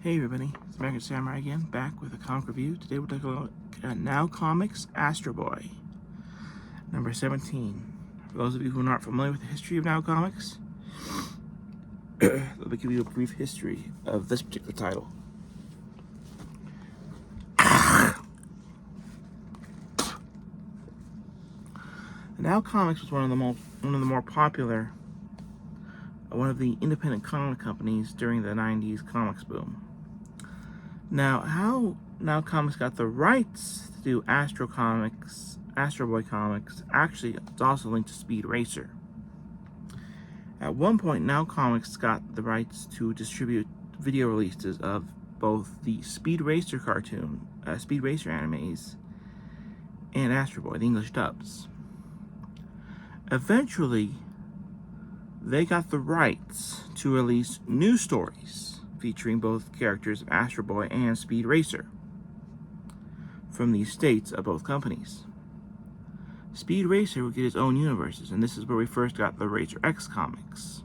Hey everybody, it's American Samurai again, back with a comic review. Today we're taking a look at Now Comics Astro Boy, number 17. For those of you who are not familiar with the history of Now Comics, let me give you a brief history of this particular title. Now Comics was one of the more popular, one of the independent comic companies during the 90s comics boom. Now, how Now Comics got the rights to do Astro Boy comics, actually it's also linked to Speed Racer. At one point, Now Comics got the rights to distribute video releases of both the Speed Racer cartoon, Speed Racer animes, and Astro Boy, the English dubs. Eventually, they got the rights to release new stories featuring both characters of Astro Boy and Speed Racer from the estates of both companies. Speed Racer would get his own universes, and this is where we first got the Racer X comics.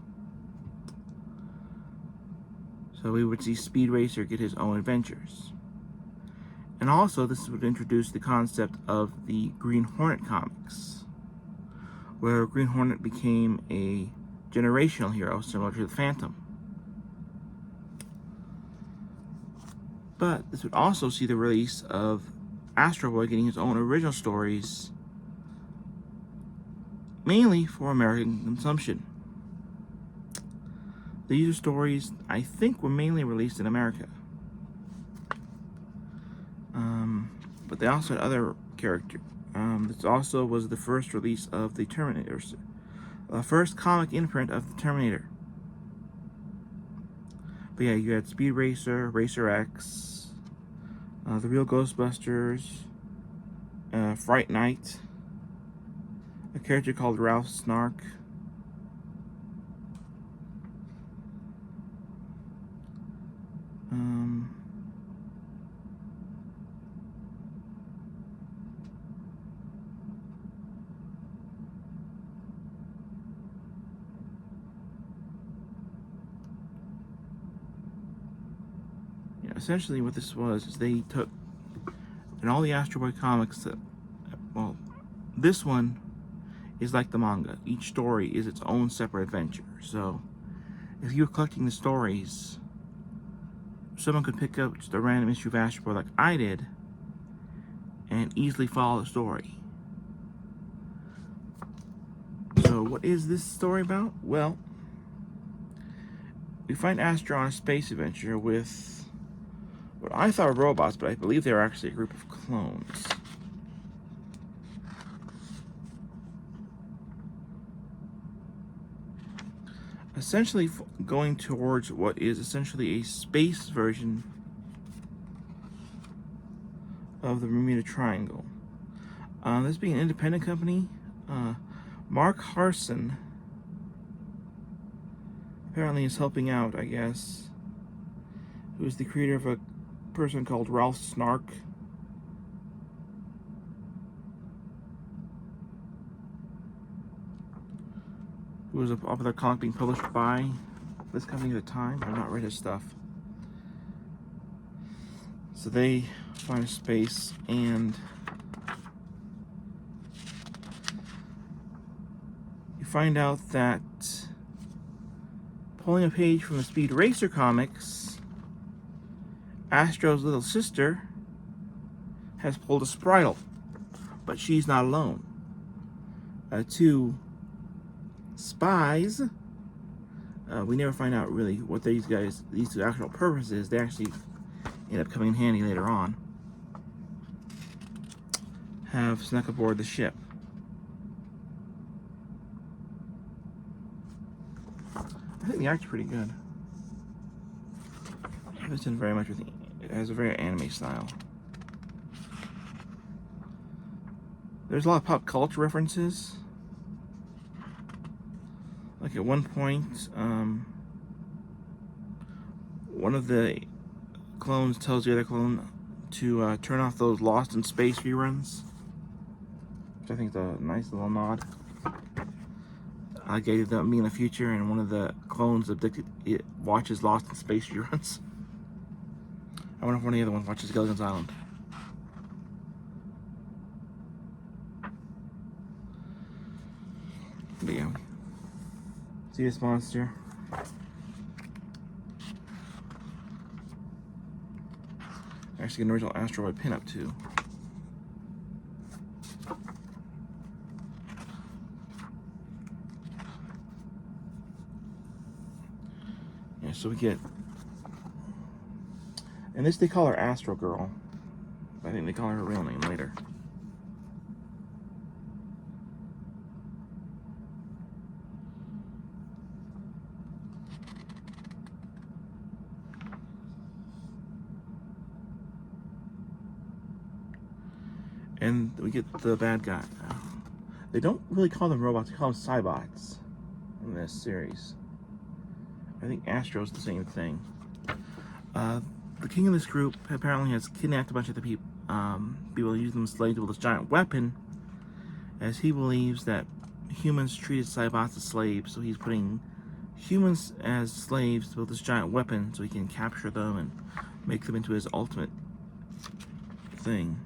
So we would see Speed Racer get his own adventures. And also, this would introduce the concept of the Green Hornet comics, where Green Hornet became a generational hero similar to the Phantom. But this would also see the release of Astro Boy getting his own original stories, mainly for American consumption. These are stories I think were mainly released in America. But they also had other characters. This also was the first release of the Terminator, the first comic imprint of the Terminator. But yeah, you had Speed Racer, Racer X, the Real Ghostbusters, Fright Night, a character called Ralph Snark, essentially what this was is they took, in all the Astro Boy comics, well, this one is like the manga. Each story is its own separate adventure. So if you're collecting the stories, someone could pick up just a random issue of Astro Boy like I did and easily follow the story. So what is this story about? Well, we find Astro on a space adventure with what I thought were robots, but I believe they were actually a group of clones. Essentially going towards what is essentially a space version of the Bermuda Triangle. This being an independent company, Mark Harson apparently is helping out, I guess, who is the creator of a person called Ralph Snark. Who was a popular comic being published by this company at the time. I've not read his stuff. So they find a space, and you find out that, pulling a page from the Speed Racer comics, Astro's little sister has pulled a Spritle, but she's not alone. Two spies, we never find out really what these two actual purpose is. They actually end up coming in handy later on, have snuck aboard the ship. I think the act's pretty good. I haven't done very much with it. It has a very anime style. There's a lot of pop culture references. Like at one point, one of the clones tells the other clone to turn off those Lost in Space reruns, which I think is a nice little nod. I gave that me in the future, and one of the clones addicted, it watches Lost in Space reruns. I wonder if one of the other ones watches Gilligan's Island. But yeah. See this monster? Actually, an original Astro pinup too. Yeah, so we get, and this they call her Astro Girl. I think they call her her real name later. And we get the bad guy. They don't really call them robots, they call them Cybots in this series. I think Astro's the same thing. The king of this group apparently has kidnapped a bunch of the people and used them as slaves to build this giant weapon, as he believes that humans treated Cybots as slaves, so he's putting humans as slaves to build this giant weapon so he can capture them and make them into his ultimate thing.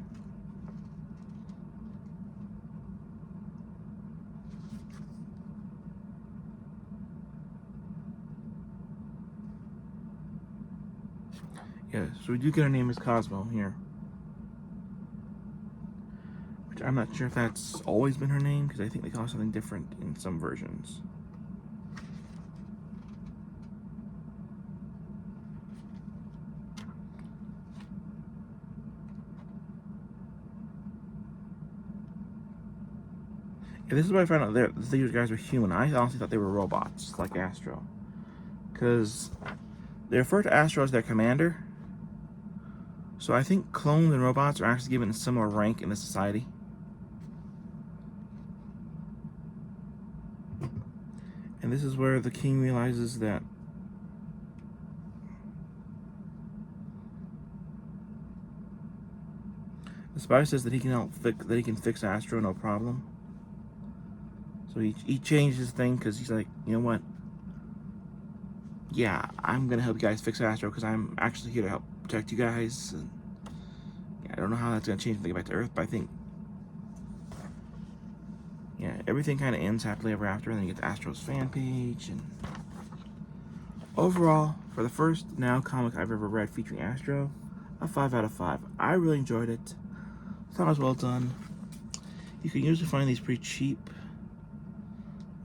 Yeah, so we do get her name as Cosmo here. Which I'm not sure if that's always been her name, because I think they call her something different in some versions. Yeah, this is what I found out these guys were human. I honestly thought they were robots, like Astro. Because they refer to Astro as their commander. So I think clones and robots are actually given a similar rank in the society. And this is where the king realizes that the spy says that he can fix Astro no problem. So he changed his thing because he's like, you know what? Yeah, I'm gonna help you guys fix Astro because I'm actually here to help protect you guys. And yeah, I don't know how that's gonna change when they get back to Earth, but I think, yeah, everything kind of ends happily ever after, and then you get to Astro's fan page. And overall, for the first Now comic I've ever read featuring Astro, a 5 out of 5. I really enjoyed it. Thought it was well done. You can usually find these pretty cheap.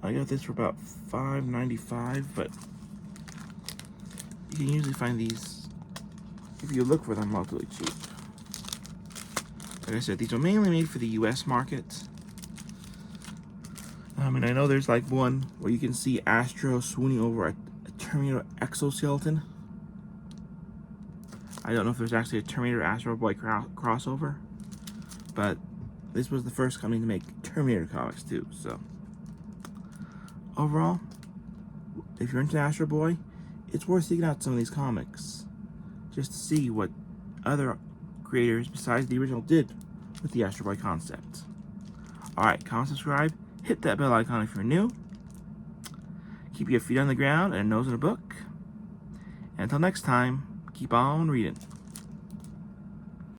I got this for about $5.95, but you can usually find these, if you look for them, relatively cheap. Like I said, these are mainly made for the US market. I mean, I know there's like one where you can see Astro swooning over a Terminator exoskeleton. I don't know if there's actually a Terminator Astro Boy crossover, but this was the first company to make Terminator comics too, so. Overall, if you're into Astro Boy, it's worth seeking out some of these comics just to see what other creators besides the original did with the Astro Boy concept. Alright, comment, subscribe, hit that bell icon if you're new. Keep your feet on the ground and a nose in a book. And until next time, keep on reading.